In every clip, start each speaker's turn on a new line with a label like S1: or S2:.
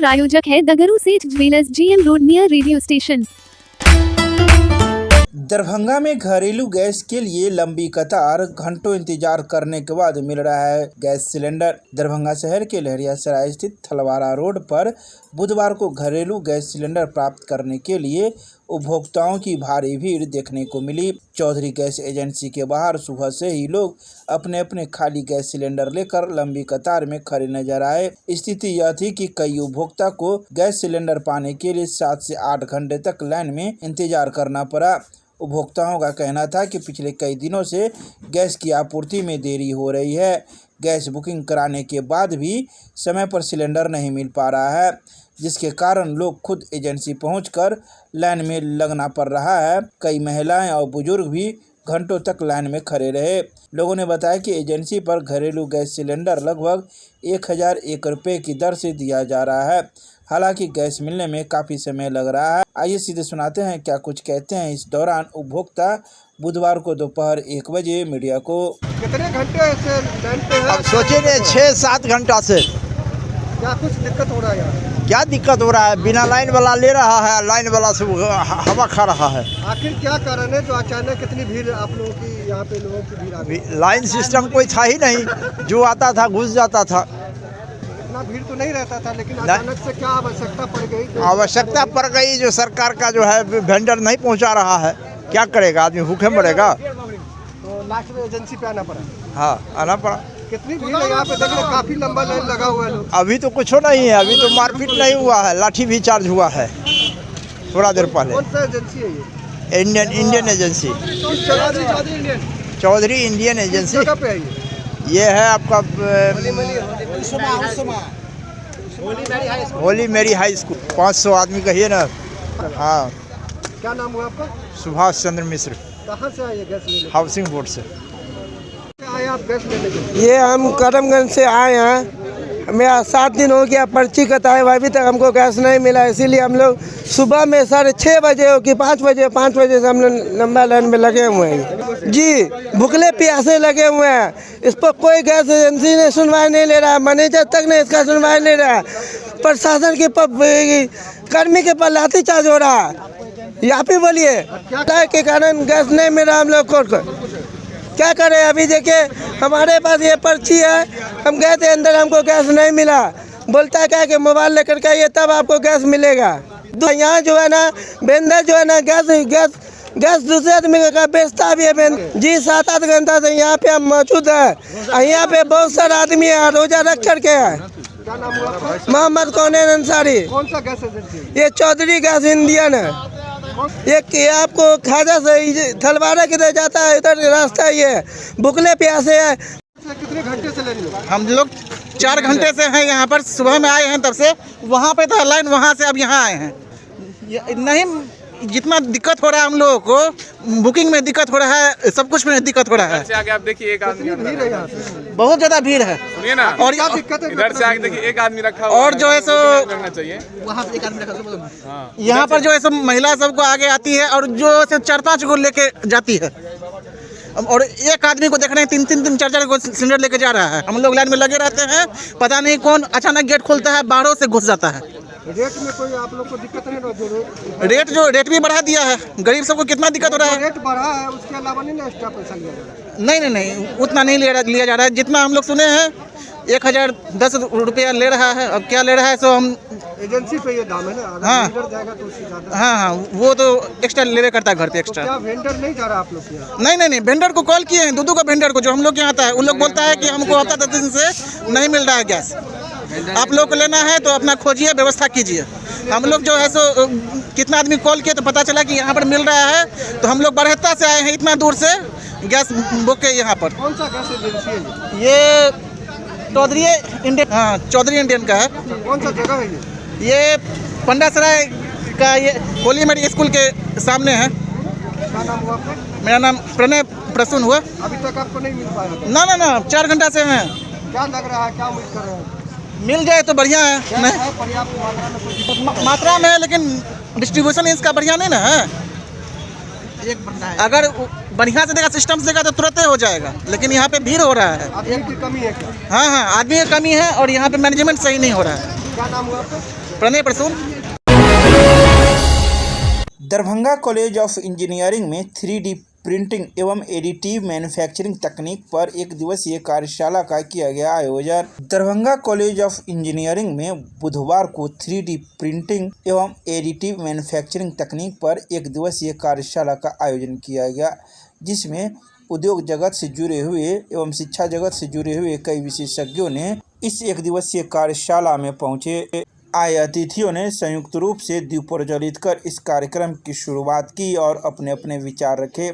S1: प्रायोजक है दगरू सेठ jewellers, GM road near radio station.
S2: Darbhanga में घरेलू गैस के लिए लंबी कतार, घंटों इंतजार करने के बाद मिल रहा है गैस सिलेंडर। दरभंगा शहर के लहरियासराय स्थित थलवारा रोड पर बुधवार को घरेलू गैस सिलेंडर प्राप्त करने के लिए उपभोक्ताओं की भारी भीड़ देखने को मिली। चौधरी गैस एजेंसी के बाहर सुबह से ही लोग अपने अपने खाली गैस सिलेंडर लेकर लंबी कतार में खड़े नजर आए। स्थिति यह थी कि कई उपभोक्ता को गैस सिलेंडर पाने के लिए 7 से 8 घंटे तक लाइन में इंतजार करना पड़ा। उपभोक्ताओं का कहना था कि पिछले कई दिनों से गैस की आपूर्ति में देरी हो रही है। गैस बुकिंग कराने के बाद भी समय पर सिलेंडर नहीं मिल पा रहा है, जिसके कारण लोग खुद एजेंसी पहुंचकर लाइन में लगना पड़ रहा है। कई महिलाएं और बुजुर्ग भी घंटों तक लाइन में खड़े रहे। लोगों ने बताया कि एजेंसी पर घरेलू गैस सिलेंडर लगभग 1001 रुपये की दर से दिया जा रहा है। हालांकि गैस मिलने में काफ़ी समय लग रहा है। आइए सीधे सुनाते हैं क्या कुछ कहते हैं इस दौरान उपभोक्ता बुधवार को दोपहर 1 बजे मीडिया को।
S3: कितने घंटे से लाइन पे है?
S4: अब सोचिए 6-7 घंटा से।
S3: क्या कुछ दिक्कत हो रहा है यहाँ?
S4: क्या दिक्कत हो रहा है? बिना लाइन वाला ले रहा है, लाइन वाला से हवा खा रहा है।
S3: आखिर क्या कारण है जो अचानक कितनी भीड़ आप लोगों की यहाँ पे लोगों की भीड़ आ गई?
S4: लाइन सिस्टम कोई था ही नहीं, जो आता था घुस जाता था।
S3: इतना भीड़ तो नहीं रहता था, लेकिन अचानक से क्या आवश्यकता पड़ गई?
S4: आवश्यकता पड़ गई, जो सरकार का जो है वेंडर नहीं पहुँचा रहा है, क्या करेगा आदमी? भूखे मरेगा।
S3: तो लास्ट में एजेंसी पे आना पड़ा।
S4: हाँ, आना पड़ा।
S3: कितनी भीड़ है यहाँ पे? देख रहे काफी लंबा लाइन लगा हुआ है।
S4: अभी तो कुछ नहीं है, अभी तो मारपीट नहीं हुआ है, लाठी भी चार्ज हुआ है थोड़ा देर पहले।
S3: कौन सा एजेंसी है ये?
S4: Indian agency, Chaudhary Indian agency.
S3: जगह पे है
S4: ये है आपका होली मेरी हाई स्कूल। 500 आदमी कहिए ना। हाँ।
S3: क्या नाम हुआ आपका?
S4: सुभाष चंद्र मिश्र।
S3: कहाँ से आए गैस लेने?
S4: हाउसिंग बोर्ड से
S3: आए आप गैस लेने के लिए?
S5: ये हम करमगंज से आए हैं। मेरा 7 दिन हो गया पर्ची कटाए हुआ, अभी तक हमको गैस नहीं मिला। इसीलिए हम लोग सुबह में 6:30 बजे हो कि 5 बजे से हम लोग लंबा लाइन में लगे हुए हैं जी। भूखले प्यासे लगे हुए हैं। इस पर कोई गैस एजेंसी ने सुनवाई नहीं ले रहा है, मैनेजर तक ने इसका सुनवाई नहीं रहा है। प्रशासन के कर्मी के पर लाठीचार्ज हो रहा है। यहाँ पे बोलिए के कारण गैस नहीं मिल रहा। हम लोग को क्या करें? अभी देखिए हमारे पास ये पर्ची है, हम गए थे अंदर, हमको गैस नहीं मिला। बोलता क्या कि मोबाइल लेकर के आइए तब आपको गैस मिलेगा। यहाँ जो है ना वेंडर जो है ना गैस दूसरे आदमी का बेचता भी है जी। 7-8 घंटा से यहाँ पे हम मौजूद है। यहाँ पे बहुत सारे आदमी है, रोजा रख करके है।
S3: क्या नाम हुआ आपका?
S5: मोहम्मद कौनैन अंसारी।
S3: कौन सा गैस एजेंसी?
S5: ये चौधरी गैस इंडियन है। ये आपको खाजा से थलवारा किधर जाता है, इधर रास्ता ये भूखले प्यासे है।
S3: कितने घंटे से ले रही हो?
S6: हम लोग 4 घंटे से हैं यहाँ पर। सुबह में आए हैं, तब से वहाँ पे था लाइन, वहाँ से अब यहाँ आए हैं। नहीं, जितना दिक्कत हो रहा है हम लोगों को, बुकिंग में दिक्कत हो रहा है, सब कुछ में दिक्कत हो रहा है।
S7: आगे आप देखिए एक आदमी
S3: भीड़ है यहाँ पे।
S6: बहुत ज़्यादा भीड़ है।
S7: सुनिए ना,
S6: और
S3: क्या दिक्कत है?
S7: इधर से आगे देखिए एक आदमी रखा हुआ
S6: और जो है सो
S7: लगना चाहिए।
S6: वहाँ पे एक आदमी रखा, यहाँ पर जो है सो महिला सबको आगे आती है और जो है 4-5 को लेके जाती है। और एक आदमी को देख रहे हैं 3-3 4-4 को सिलेंडर लेके जा रहा है। हम लोग लाइन में लगे रहते हैं, पता नहीं कौन अचानक गेट खोलता है, बाहरों से घुस जाता है।
S3: रेट में कोई आप लोग को दिक्कत नहीं हो?
S6: रेट भी बढ़ा दिया है। गरीब सबको कितना दिक्कत हो रहा है।
S3: रेट बढ़ा है, उसके अलावा नहीं ना एक्स्ट्रा पैसा लिया जा रहा है?
S6: नहीं, उतना नहीं लिया जा रहा है। जितना हम लोग सुने हैं 1010 रुपया ले रहा है। अब क्या ले रहा है सो हम
S3: एजेंसी पे ये दाम है ना। अगर
S6: हाँ।
S3: वेंडर जाएगा तो उससे ज्यादा।
S6: हाँ, वो तो एक्स्ट्रा लेवे करता है घर पे एक्स्ट्रा।
S3: क्या वेंडर नहीं जा रहा आप लोग के यहाँ?
S6: नहीं, वेंडर को कॉल किए हैं, दूधू का वेंडर को जो हम लोग के यहाँ आता है। उन लोग बोलता है कि हमको हफ्ता 10 दिन से नहीं मिल रहा है गैस। आप लोग को लेना है तो अपना खोजिए, व्यवस्था कीजिए। हम लोग जो है सो कितना आदमी कॉल किए तो पता चला कि यहाँ पर मिल रहा है, तो हम लोग बरहत्ता से आए हैं इतना दूर से गैस बुक के यहाँ पर।
S3: कौन सा गैस एजेंसी है?
S6: ये चौधरी इंडियन। हाँ, चौधरी इंडियन का है।
S3: कौन सा जगह है
S6: ये पंडा सराय का, ये होली मेरी स्कूल के सामने है।
S3: क्या नाम हुआ आपका?
S6: मेरा नाम प्रणय प्रसून हुआ।
S3: अभी तक आपको नहीं मिल पाया?
S6: ना 4 घंटा से हैं।
S3: क्या लग रहा है, क्या उम्मीद कर रहे हैं?
S6: मिल जाए तो बढ़िया है। नहीं
S3: है पर्याप्त मात्रा में? कोई
S6: मात्रा में है, लेकिन डिस्ट्रीब्यूशन इसका बढ़िया नहीं ना है। अगर बढ़िया से देगा, सिस्टम से देगा तो तुरंत हो जाएगा, लेकिन यहाँ पे भीड़ हो रहा है।
S3: आदमी की कमी है क्या?
S6: हाँ, आदमी की कमी है और यहाँ पे मैनेजमेंट सही नहीं हो रहा है।
S3: क्या नाम हुआ आपका?
S6: Pranay Prasoon.
S2: Darbhanga college of engineering में 3D प्रिंटिंग एवं एडिटिव मैन्युफैक्चरिंग तकनीक पर एक दिवसीय कार्यशाला का किया गया आयोजन। दरभंगा कॉलेज ऑफ इंजीनियरिंग में बुधवार को 3D प्रिंटिंग एवं एडिटिव मैन्युफैक्चरिंग तकनीक पर एक दिवसीय कार्यशाला का आयोजन किया गया, जिसमें उद्योग जगत से जुड़े हुए एवं शिक्षा जगत से जुड़े हुए कई विशेषज्ञों ने इस एक दिवसीय कार्यशाला में पहुंचे। आए अतिथियों ने संयुक्त रूप से दीप प्रज्वलित कर इस कार्यक्रम की शुरुआत की और अपने अपने विचार रखे।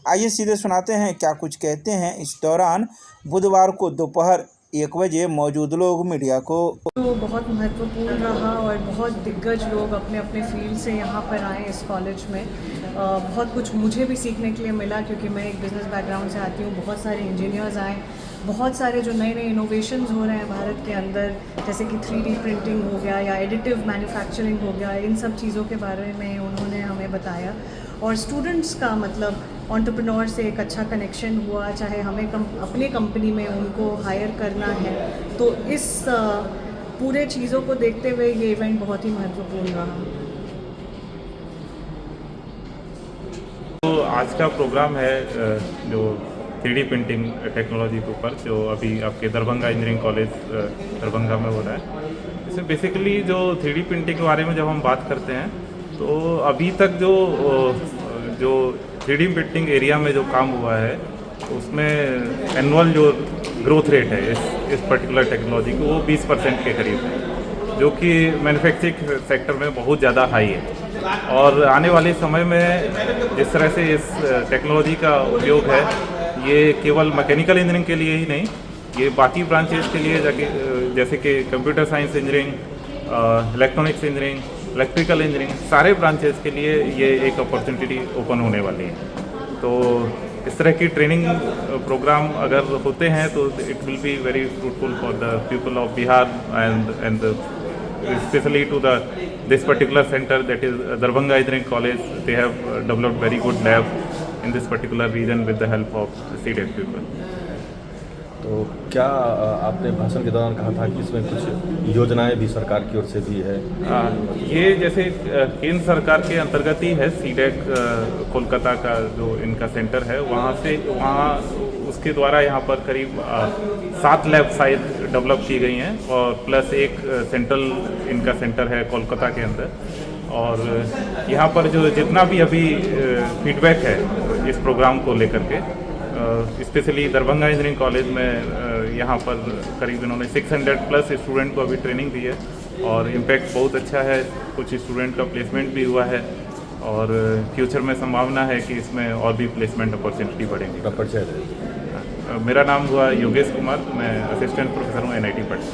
S2: आइए सीधे सुनाते हैं क्या कुछ कहते हैं इस दौरान बुधवार को दोपहर 1 बजे मौजूद लोग मीडिया को।
S8: तो बहुत महत्वपूर्ण रहा और बहुत दिग्गज लोग अपने अपने फील्ड से यहाँ पर आए इस कॉलेज में। बहुत कुछ मुझे भी सीखने के लिए मिला, क्योंकि मैं एक बिज़नेस बैकग्राउंड से आती हूँ। बहुत सारे इंजीनियर्स आए, बहुत सारे जो नए नए इनोवेशंस हो रहे हैं भारत के अंदर, जैसे कि 3D प्रिंटिंग हो गया या एडिटिव मैन्युफैक्चरिंग हो गया, इन सब चीज़ों के बारे में उन्होंने हमें बताया। और स्टूडेंट्स का मतलब एंटरप्रेन्योर से एक अच्छा कनेक्शन हुआ, चाहे हमें अपनी कंपनी में उनको हायर करना है। तो इस पूरे चीज़ों को देखते हुए ये इवेंट बहुत ही महत्वपूर्ण रहा।
S9: तो आज का प्रोग्राम है जो 3D प्रिंटिंग टेक्नोलॉजी के ऊपर, जो अभी आपके दरभंगा इंजीनियरिंग कॉलेज दरभंगा में हो रहा है। इसमें बेसिकली जो 3D प्रिंटिंग के बारे में जब हम बात करते हैं, तो अभी तक जो 3D प्रिंटिंग एरिया में जो काम हुआ है, उसमें एनुअल जो ग्रोथ रेट है इस पर्टिकुलर टेक्नोलॉजी को, वो 20% के करीब है, जो कि मैन्युफैक्चरिंग सेक्टर में बहुत ज़्यादा हाई है। और आने वाले समय में जिस तरह से इस टेक्नोलॉजी का उपयोग है, ये केवल मैकेनिकल इंजीनियरिंग के लिए ही नहीं, ये बाकी ब्रांचेस के लिए जैसे कि computer science engineering, electronics engineering, electrical engineering, सारे ब्रांचेस के लिए ये एक अपॉर्चुनिटी ओपन होने वाली है। तो इस तरह की ट्रेनिंग प्रोग्राम अगर होते हैं तो it will be very fruitful for the people of Bihar and especially to this particular center, that is Darbhanga Engineering College. They have developed very good lab in this particular region with the help of CDEC people.
S10: तो क्या आपने भाषण के दौरान कहा था कि इसमें कुछ योजनाएं भी सरकार की ओर से भी है?
S9: ये जैसे केंद्र सरकार के अंतर्गत ही है, सीडेक कोलकाता का जो इनका सेंटर है, वहाँ उसके द्वारा यहाँ पर करीब 7 लैब शायद डेवलप की गई हैं, और प्लस एक सेंट्रल इनका सेंटर है कोलकाता के अंदर। और यहाँ पर जो जितना भी अभी फीडबैक है इस प्रोग्राम को लेकर के, स्पेशली दरभंगा इंजीनियरिंग कॉलेज में यहाँ पर करीब इन्होंने 600+ स्टूडेंट को अभी ट्रेनिंग दी है, और इम्पैक्ट बहुत अच्छा है। कुछ स्टूडेंट का प्लेसमेंट भी हुआ है, और फ्यूचर में संभावना है कि इसमें और भी प्लेसमेंट अपॉर्चुनिटी बढ़ेंगी। मेरा नाम हुआ योगेश कुमार, मैं असिस्टेंट प्रोफेसर हूँ NIT पटना।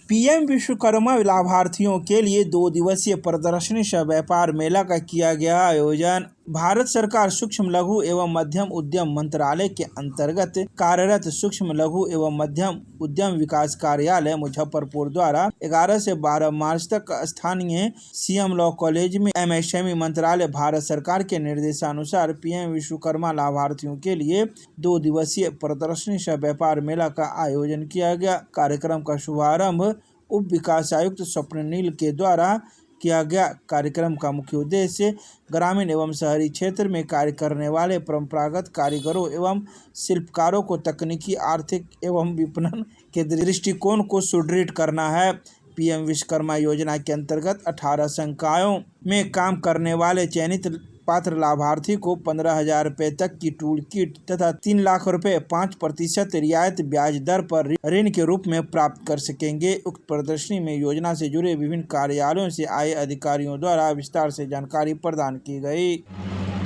S2: PM विश्वकर्मा लाभार्थियों के लिए 2 दिवसीय प्रदर्शनी सह व्यापार मेला का किया गया आयोजन। भारत सरकार सूक्ष्म लघु एवं मध्यम उद्यम मंत्रालय के अंतर्गत कार्यरत सूक्ष्म लघु एवं मध्यम उद्यम विकास कार्यालय मुजफ्फरपुर द्वारा 11 से 12 मार्च तक स्थानीय CM लॉ कॉलेज में MSME मंत्रालय भारत सरकार के निर्देशानुसार PM विश्वकर्मा लाभार्थियों के लिए 2 दिवसीय प्रदर्शनी सह व्यापार मेला का आयोजन किया गया। कार्यक्रम का शुभारंभ उप विकास आयुक्त स्वप्निल के द्वारा किया गया। कार्यक्रम का मुख्य उद्देश्य ग्रामीण एवं शहरी क्षेत्र में कार्य करने वाले परंपरागत कारीगरों एवं शिल्पकारों को तकनीकी, आर्थिक एवं विपणन के दृष्टिकोण को सुदृढ़ करना है। PM विश्वकर्मा योजना के अंतर्गत 18 संकायों में काम करने वाले चयनित पात्र लाभार्थी को 15,000 रुपये तक की टूल किट तथा 3 लाख रुपये 5% रियायत ब्याज दर पर ऋण के रूप में प्राप्त कर सकेंगे। उक्त प्रदर्शनी में योजना से जुड़े विभिन्न कार्यालयों से आए अधिकारियों द्वारा विस्तार से जानकारी प्रदान की गई।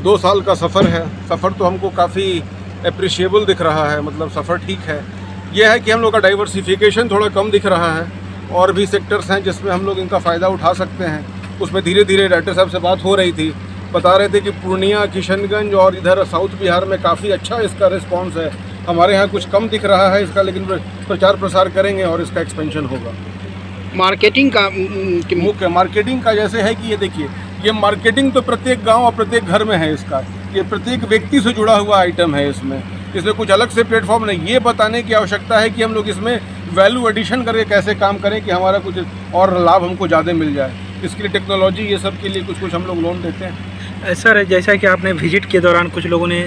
S11: 2 साल का सफ़र है। सफ़र तो हमको काफ़ी अप्रिशिएबल दिख रहा है, मतलब सफ़र ठीक है। यह है कि हम लोग का डाइवर्सिफिकेशन थोड़ा कम दिख रहा है, और भी सेक्टर्स हैं जिसमें हम लोग इनका फ़ायदा उठा सकते हैं। उसमें धीरे धीरे डायरेक्टर साहब से बात हो रही थी, बता रहे थे कि पूर्णिया, किशनगंज और इधर साउथ बिहार में काफ़ी अच्छा इसका रिस्पांस है। हमारे यहाँ कुछ कम दिख रहा है इसका, लेकिन प्रचार प्रसार करेंगे और इसका एक्सपेंशन होगा।
S6: मार्केटिंग का
S11: मुख्य मार्केटिंग का जैसे है कि ये देखिए, ये मार्केटिंग तो प्रत्येक गांव और प्रत्येक घर में है इसका। ये प्रत्येक व्यक्ति से जुड़ा हुआ आइटम है इसमें। इसमें कुछ अलग से प्लेटफॉर्म नहीं। ये बताने की आवश्यकता है कि हम लोग इसमें वैल्यू एडिशन करके कैसे काम करें कि हमारा कुछ और लाभ हमको ज़्यादा मिल जाए। इसके लिए टेक्नोलॉजी ये सब के लिए कुछ हम लोग लोन देते हैं।
S12: सर, जैसा कि आपने विजिट के दौरान कुछ लोगों ने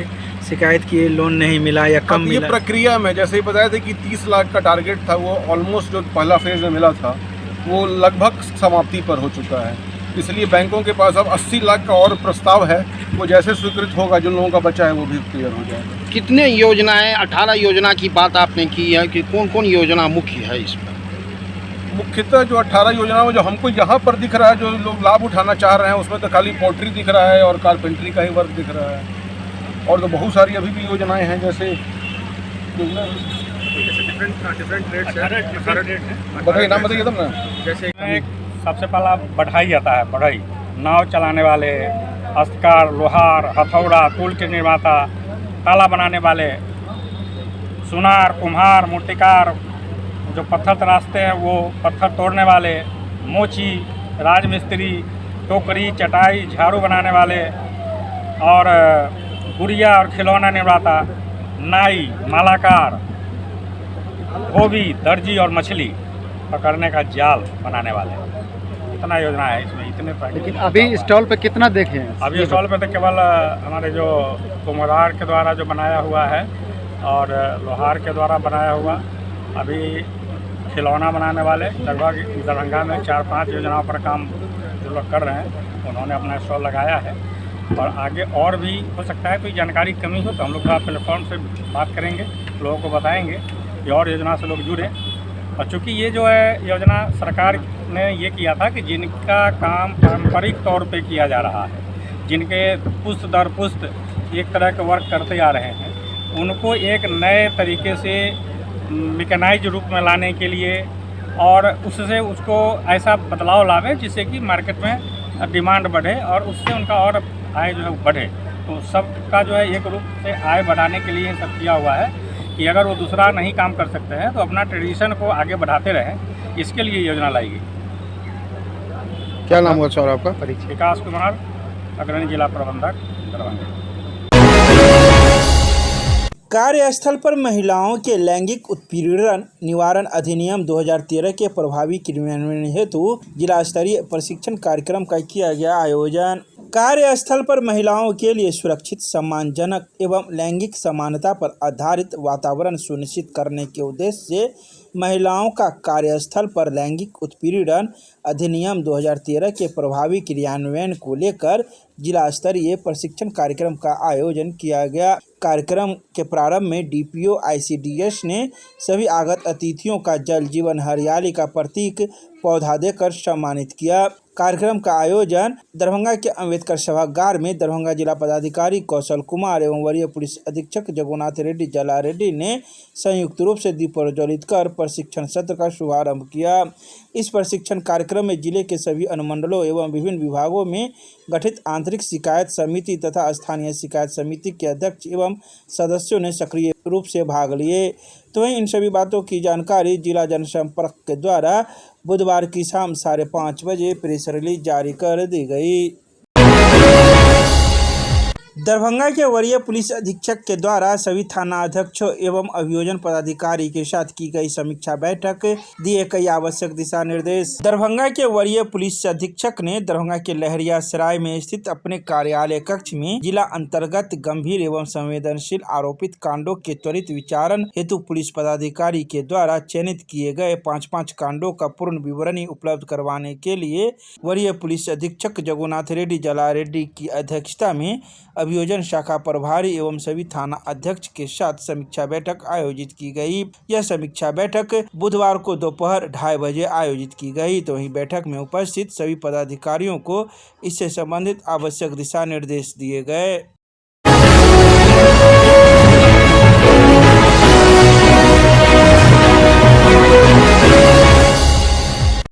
S12: शिकायत की लोन नहीं मिला या कम मिला,
S11: ये प्रक्रिया में जैसे ही बताया था कि 30 लाख का टारगेट था, वो ऑलमोस्ट जो पहला फेज में मिला था वो लगभग समाप्ति पर हो चुका है। इसलिए बैंकों के पास अब 80 लाख का और प्रस्ताव है, वो जैसे स्वीकृत होगा जिन लोगों का बचा है वो भी क्लियर हो जाएगा।
S13: कितने योजनाएं, 18 योजना की बात आपने की है कि कौन कौन योजना मुख्य है इसमें?
S11: मुख्यतः जो 18 योजनाओं जो हमको यहाँ पर दिख रहा है, जो लोग लाभ उठाना चाह रहे हैं, उसमें तो खाली पोल्ट्री दिख रहा है और कारपेंट्री का ही वर्क दिख रहा है। और तो बहुत सारी अभी भी योजनाएं हैं, जैसे बताइए, नाम बताइए तब ना।
S12: जैसे सबसे पहला बढ़ाई आता है, बढ़ाई नाव चलाने वाले, हस्तकार, लोहार, हथौड़ा, पुल के निर्माता, ताला बनाने वाले, सुनार, कुम्हार, मूर्तिकार, जो पत्थर तराशते हैं वो पत्थर तोड़ने वाले, मोची, राजमिस्त्री, टोकरी, चटाई, झाड़ू बनाने वाले, और गुड़िया और खिलौना निर्माता, नाई, मालाकार, धोबी, दर्जी और मछली पकड़ने का जाल बनाने वाले। इतना योजना है इसमें, इतने।
S14: लेकिन अभी स्टॉल पे कितना देखे हैं?
S12: अभी स्टॉल पे तो केवल हमारे जो कुम्हार के द्वारा जो बनाया हुआ है और लोहार के द्वारा बनाया हुआ, अभी खिलौना बनाने वाले लगभग दरभंगा में 4-5 योजनाओं पर काम जो लोग कर रहे हैं, उन्होंने अपना स्टॉल लगाया है। और आगे और भी हो सकता है, कोई जानकारी कमी हो तो हम लोग प्लेटफॉर्म से बात करेंगे, लोगों को बताएंगे कि और योजना से लोग जुड़े। और चूँकि ये जो है योजना सरकार ने ये किया था कि जिनका काम पारंपरिक तौर पे किया जा रहा है, जिनके पुश्त दर पुश्त एक तरह के वर्क करते आ रहे हैं, उनको एक नए तरीके से मैकेनाइज रूप में लाने के लिए और उससे उसको ऐसा बदलाव लावे जिससे कि मार्केट में डिमांड बढ़े और उससे उनका और आय जो है बढ़े। तो सबका जो है एक रूप से आय बढ़ाने के लिए सब किया हुआ है कि अगर वो दूसरा नहीं काम कर सकते हैं तो अपना ट्रेडिशन को आगे बढ़ाते रहें, इसके लिए योजना लाई गई।
S14: क्या नाम हुआ सर आपका?
S12: विकास कुमार, अग्रणी जिला प्रबंधक, दरभंगा।
S2: कार्यस्थल पर महिलाओं के लैंगिक उत्पीड़न निवारण अधिनियम 2013 के प्रभावी क्रियान्वयन हेतु जिला स्तरीय प्रशिक्षण कार्यक्रम का किया गया आयोजन। कार्यस्थल पर महिलाओं के लिए सुरक्षित, सम्मानजनक एवं लैंगिक समानता पर आधारित वातावरण सुनिश्चित करने के उद्देश्य से महिलाओं का कार्यस्थल पर लैंगिक उत्पीड़न अधिनियम 2013 के प्रभावी क्रियान्वयन को लेकर जिला स्तरीय प्रशिक्षण कार्यक्रम का आयोजन किया गया। कार्यक्रम के प्रारंभ में डीपीओ ICDS ने सभी आगत अतिथियों का जल जीवन हरियाली का प्रतीक पौधा देकर सम्मानित किया। कार्यक्रम का आयोजन दरभंगा के अम्बेडकर सभागार में दरभंगा जिला पदाधिकारी कौशल कुमार एवं वरीय पुलिस अधीक्षक जगुनाथ रेड्डी जला रेड्डी ने संयुक्त रूप से दीप प्रज्वलित कर प्रशिक्षण सत्र का शुभारंभ किया। इस प्रशिक्षण कार्यक्रम में जिले के सभी अनुमंडलों एवं विभिन्न विभागों में गठित आंतरिक शिकायत समिति तथा स्थानीय शिकायत समिति के अध्यक्ष एवं सदस्यों ने सक्रिय रूप से भाग लिए। तो वहीं इन सभी बातों की जानकारी जिला जनसंपर्क के द्वारा बुधवार की शाम 5:30 बजे प्रेस रिलीज जारी कर दी गई। दरभंगा के वरीय पुलिस अधीक्षक के द्वारा सभी थाना अध्यक्षों एवं अभियोजन पदाधिकारी के साथ की गई समीक्षा बैठक दिए कई आवश्यक दिशा निर्देश। दरभंगा के वरीय पुलिस अधीक्षक ने दरभंगा के लहरियासराय में स्थित अपने कार्यालय कक्ष में जिला अंतर्गत गंभीर एवं संवेदनशील आरोपित कांडों के त्वरित विचारण हेतु पुलिस पदाधिकारी के द्वारा चयनित किए गए 5-5 कांडों का पूर्ण विवरणी उपलब्ध करवाने के लिए वरीय पुलिस अधीक्षक जगुनाथ रेड्डी जला रेड्डी की अध्यक्षता में अभियोजन शाखा प्रभारी एवं सभी थाना अध्यक्ष के साथ समीक्षा बैठक आयोजित की गई। यह समीक्षा बैठक बुधवार को दोपहर 2:30 बजे आयोजित की गई। तो वहीं बैठक में उपस्थित सभी पदाधिकारियों को इससे संबंधित आवश्यक दिशा निर्देश दिए गए।